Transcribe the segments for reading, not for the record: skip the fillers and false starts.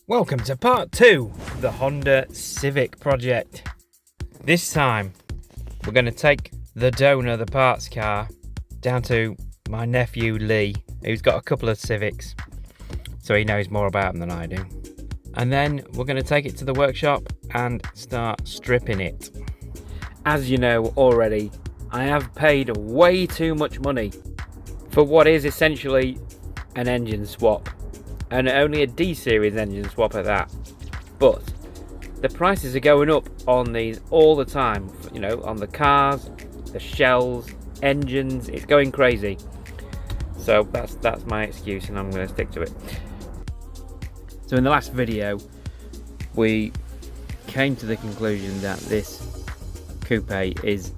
Welcome to part 2 of the Honda Civic project. This time we're going to take the donor, the parts car, down to my nephew Leigh, who's got a couple of Civics, so he knows more about them than I do. And then we're going to take it to the workshop and start stripping it. As you know already, I have paid way too much money for what is essentially an engine swap. And only a D-series engine swap at that. But the prices are going up on these all the time, you know, on the cars, the shells, engines. It's going crazy. So that's my excuse, and I'm going to stick to it. So in the last video we came to the conclusion that this coupe is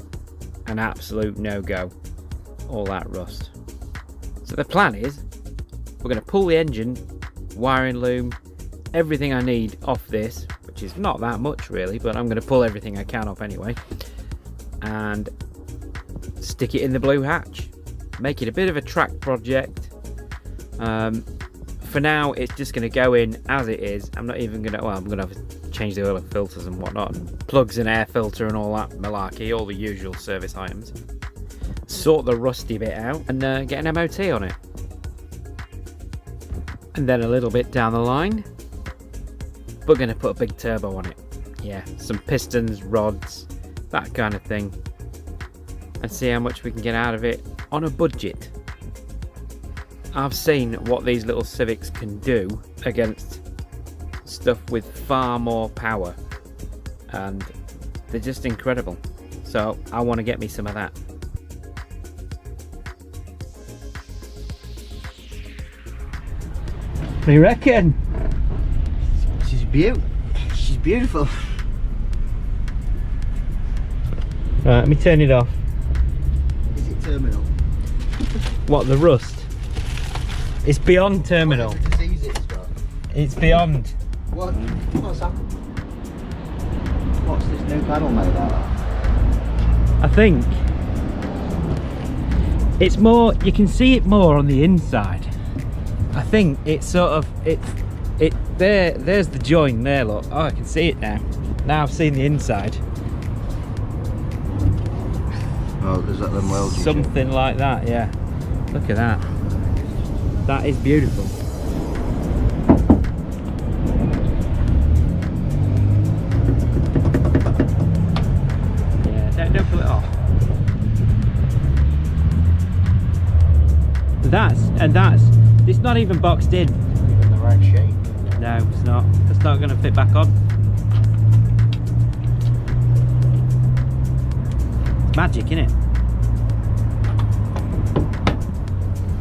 an absolute no-go. All that rust. So the plan is we're going to pull the engine, wiring loom, everything I need off this, which is not that much really, but I'm going to pull everything I can off anyway, and stick it in the blue hatch. Make it a bit of a track project. For now it's just going to go in as it is. I'm not even going to, well, I'm going to have to change the oil filters and whatnot, and plugs and air filter and all that malarkey, all the usual service items. Sort the rusty bit out and get an MOT on it. And then a little bit down the line, we're going to put a big turbo on it. Yeah, some pistons, rods, that kind of thing. And see how much we can get out of it on a budget. I've seen what these little Civics can do against stuff with far more power. And they're just incredible. So I want to get me some of that. What do you reckon? She's beautiful. Right, let me turn it off. Is it terminal? What, the rust? It's beyond terminal. What disease it's got? It's beyond. What's happened? What's this new panel made out of? I think it's more, you can see it more on the inside. I think it's sort of, there's the joint there, look. Oh, I can see it now. Now I've seen the inside. Oh, is that them welds? Something like that, yeah. Look at that. That is beautiful. Yeah, don't pull it off. It's not even boxed in. In the right shape. No, it's not. It's not going to fit back on. It's magic, isn't it?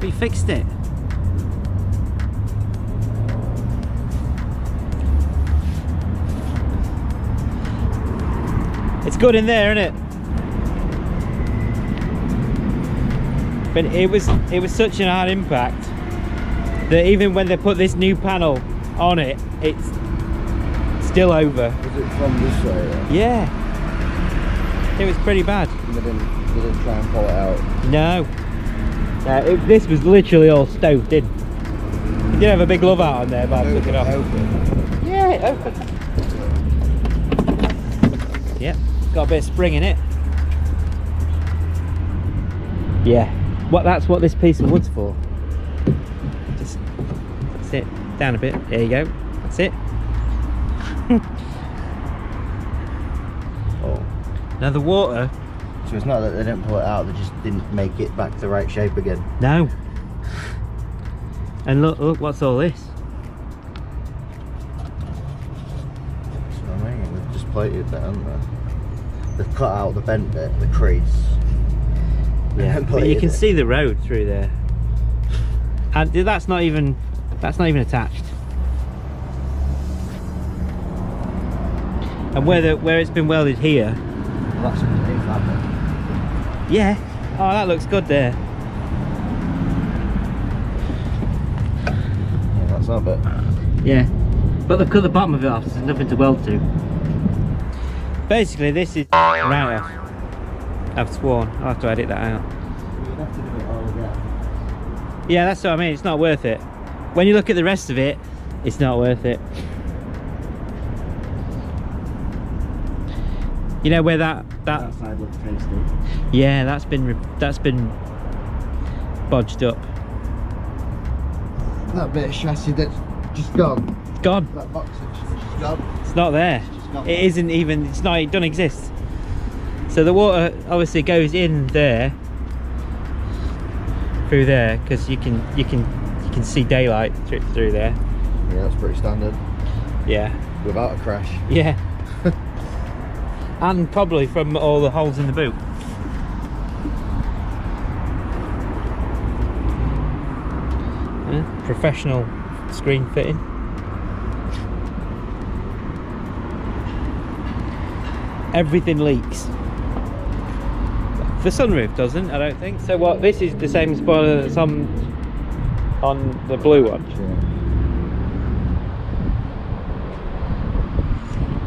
But you fixed it. It's good in there, isn't it? But it was such an hard impact that even when they put this new panel on it, it's still over. Was it from this way? Yeah. It was pretty bad. They didn't try and pull it out? No. This was literally all stoked in. You did have a big glove out on there, but I took it off. Open. Yeah, it opened. Yep, got a bit of spring in it. Yeah. That's what this piece of wood's for. Just sit down a bit. There you go. That's it. Oh. Now the water. So it's not that they didn't pull it out; they just didn't make it back to the right shape again. No. And look, what's all this? That's what I mean. They've just plated that, haven't they? They've cut out the bent bit, the crease. Yeah, but you can see the road through there, and that's not even attached. And where it's been welded here. Well, that's underneath that bit. Yeah. Oh, that looks good there. Yeah, that's that bit. Yeah, but they've cut the bottom of it off, so there's nothing to weld to. Basically, this is right off. I've sworn. I'll have to edit that out. You'd have to do it all again. Yeah, that's what I mean. It's not worth it. When you look at the rest of it, it's not worth it. You know where that side looks tasty. yeah, that's been bodged up. That bit of chassis that's just gone. It's gone. That box is just gone. It's not there. Just gone. It isn't even. It's not. It doesn't exist. So the water obviously goes in there, through there, because you can see daylight through there. Yeah, that's pretty standard. Yeah. Without a crash. Yeah. And probably from all the holes in the boot. Yeah, professional screen fitting. Everything leaks. The sunroof doesn't, I don't think. So what? This is the same spoiler that's on the blue one.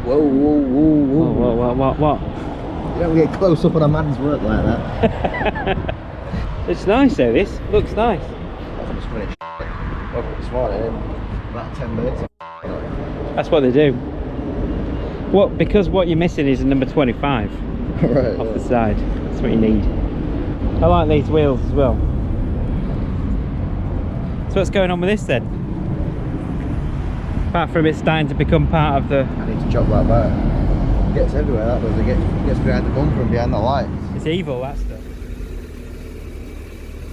Whoa, whoa, whoa, whoa. What? You don't get close up on a man's work like that. It's nice though, this. Looks nice. I think it's pretty woke up this morning in about 10 minutes. That's what they do. Because what you're missing is a number 25 Right, off the side. That's what you need. I like these wheels as well. So what's going on with this then? Apart from it starting to become part of the... I need to chop that back. It gets everywhere, that does. It gets behind the bumper and behind the lights. It's evil, that stuff.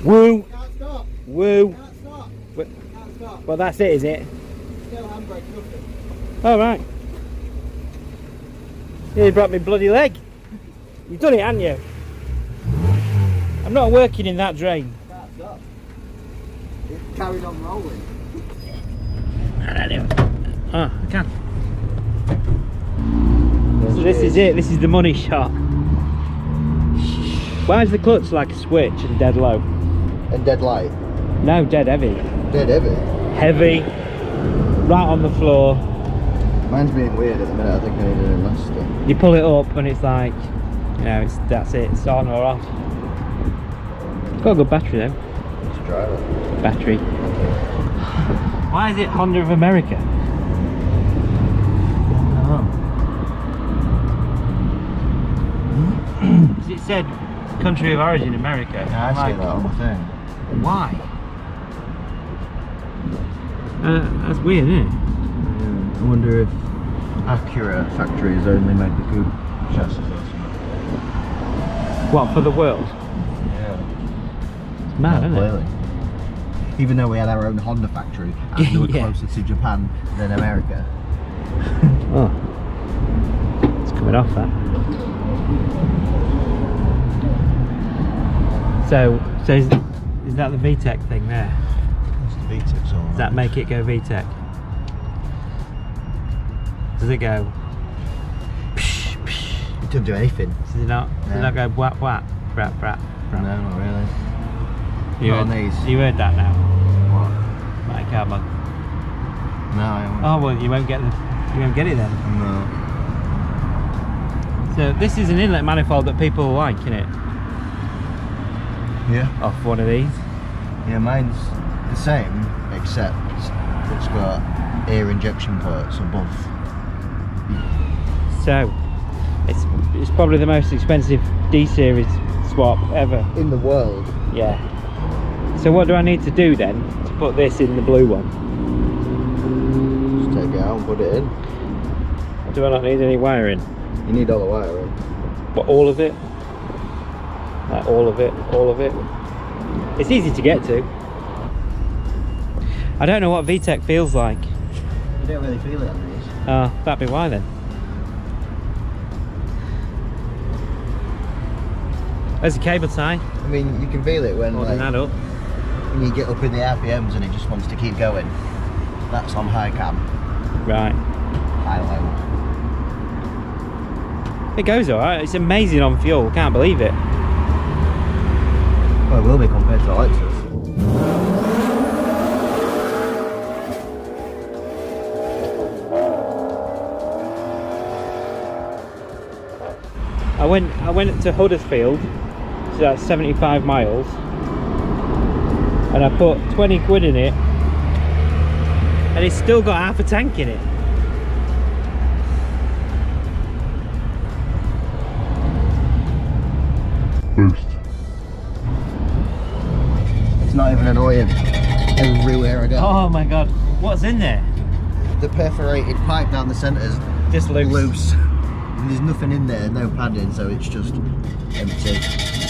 Woo! Can't stop. Woo! Can't stop. Well, Can't stop. well, that's it, is it? No handbrake, nothing. All right. You brought me bloody leg. You've done it, haven't you? I'm not working in that drain. Can't stop. It carried on rolling. Oh, I can. So this is it. This is the money shot. Why is the clutch like a switch and dead low? And dead light. No, dead heavy. Dead heavy. Heavy. Right on the floor. Mine's being weird at the minute. I think I need an elaster. You pull it up and it's like, you know, that's it. It's on or off. It's got a good battery though. Let's drive it. Battery. Why is it Honda of America? It said country of origin America. Yeah, I see that on the thing. Why? That's weird, isn't it? Yeah. I wonder if Acura factories only make the Coupe chassis or something. What, for the world? Yeah. It's mad, isn't Clearly. Even though we had our own Honda factory and we were Yeah. closer to Japan than America. it? Oh. It's coming off that. So is that the VTEC thing there? It's the VTEC's all Does that make it go VTEC? Does it go? Psh, psh. It doesn't do anything. Does it not? Does it not go whap whap? Brap brap. No, not really. You Not on heard, these. you heard that now? What? My car mug. No, I haven't. Oh well, you won't get it then. No. So this is an inlet manifold that people like, isn't it? Yeah. Off one of these. Yeah, mine's the same, except it's got air injection ports above. So it's probably the most expensive D series swap ever. In the world. Yeah. So what do I need to do then to put this in the blue one? Just take it out and put it in. Do I not need any wiring? You need all the wiring. But all of it? Like all of it? It's easy to get to. I don't know what VTEC feels like. You don't really feel it on these. Oh, that'd be why then. There's a cable tie. I mean, you can feel it when, Holding that up. when you get up in the RPMs and it just wants to keep going. That's on high cam. Right. High low. It goes alright. It's amazing on fuel. Can't believe it. Well, it will be compared to the Lexus. I went to Huddersfield, so that's 75 miles, and I put 20 quid in it, and it's still got half a tank in it. boost. It's not even annoying. Everywhere I go. Oh my god, what's in there? The perforated pipe down the centre's Just loose. loose. And there's nothing in there, no padding, so it's just empty.